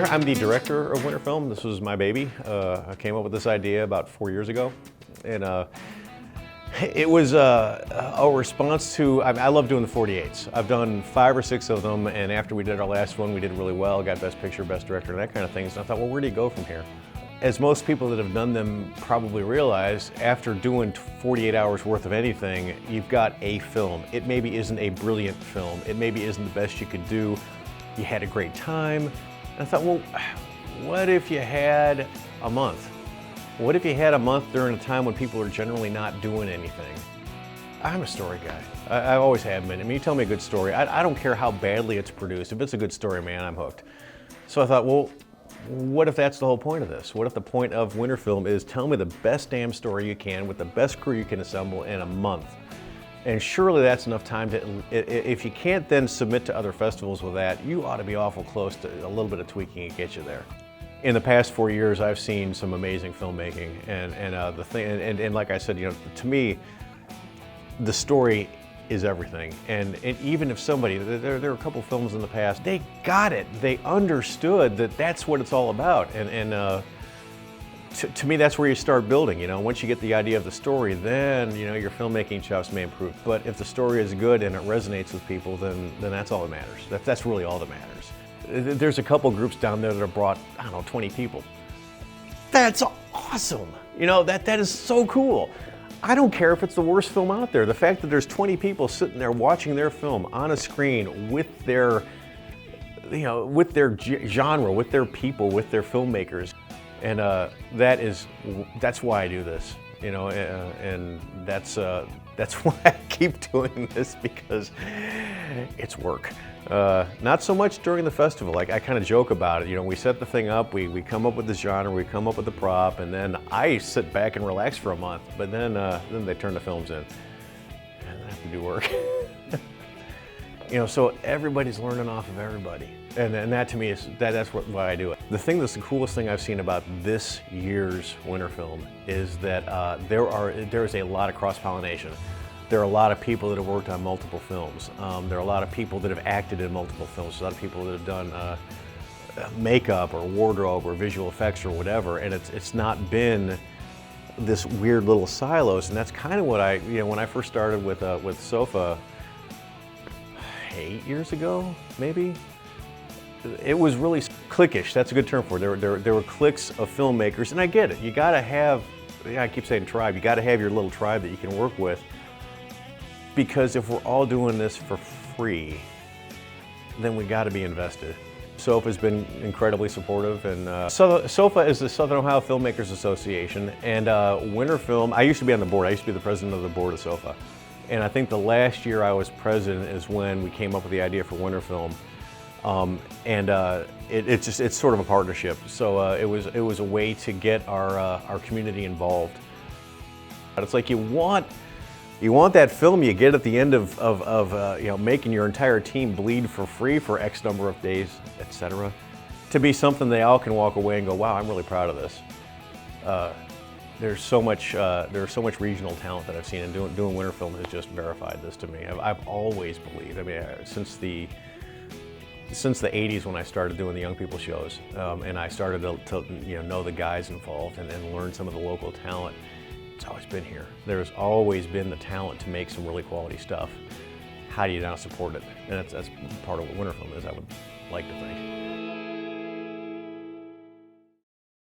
I'm the director of WinterFilm. This was my baby. I came up with this idea about 4 years ago, and it was a response to, I love doing the 48s. I've done 5 or 6 of them, and after we did our last one, we did really well, got Best Picture, Best Director, and that kind of thing. So I thought, well, where do you go from here? As most people that have done them probably realize, after doing 48 hours worth of anything, you've got a film. It maybe isn't a brilliant film. It maybe isn't the best you could do. You had a great time. And I thought, well, what if you had a month? What if you had a month during a time when people are generally not doing anything? I'm a story guy. I always have been. I mean, you tell me a good story. I don't care how badly it's produced. If it's a good story, man, I'm hooked. So I thought, well, what if that's the whole point of this? What if the point of WinterFilm is tell me the best damn story you can with the best crew you can assemble in a month? And surely that's enough time to, if you can't then submit to other festivals with that, you ought to be awful close to a little bit of tweaking to get you there. In the past 4 years, I've seen some amazing filmmaking, and like I said, you know, to me, the story is everything. And even if somebody, there are a couple films in the past, they got it. They understood that that's what it's all about. To me, that's where you start building. You know, once you get the idea of the story, then you know your filmmaking chops may improve. But if the story is good and it resonates with people, then that's all that matters. That's really all that matters. There's a couple groups down there that have brought, I don't know, 20 people. That's awesome. You know, that is so cool. I don't care if it's the worst film out there. The fact that there's 20 people sitting there watching their film on a screen with their, you know, with their genre, with their people, with their filmmakers. And that's why I do this, you know, and that's why I keep doing this, because it's work. Not so much during the festival. Like, I kind of joke about it. You know, we set the thing up, we come up with the genre, we come up with the prop, and then I sit back and relax for a month. But then they turn the films in, and I have to do work. You know, so everybody's learning off of everybody. And that to me is, that's why I do it. The thing that's the coolest thing I've seen about this year's WinterFilm is that there is a lot of cross-pollination. There are a lot of people that have worked on multiple films. There are a lot of people that have acted in multiple films. A lot of people that have done makeup or wardrobe or visual effects or whatever. And it's not been this weird little silos. And that's kind of what when I first started with Sofa 8 years ago, maybe. It was really cliquish. That's a good term for it. There were cliques of filmmakers, and I get it. You got to have, I keep saying tribe. You got to have your little tribe that you can work with, because if we're all doing this for free, then we got to be invested. SOFA's been incredibly supportive, and SOFA is the Southern Ohio Filmmakers Association, and WinterFilm. I used to be on the board. I used to be the president of the board of SOFA, and I think the last year I was president is when we came up with the idea for WinterFilm. It's sort of a partnership. So it was a way to get our community involved. But it's like you want that film you get at the end of you know, making your entire team bleed for free for X number of days, etc., to be something they all can walk away and go, wow, I'm really proud of this. There's so much regional talent that I've seen, and doing WinterFilm has just verified this to me. I've always believed. I mean, since the 80s, when I started doing the young people shows, and I started to know the guys involved and learn some of the local talent, it's always been here. There's always been the talent to make some really quality stuff. How do you now support it? And that's part of what WinterFilm is, I would like to think.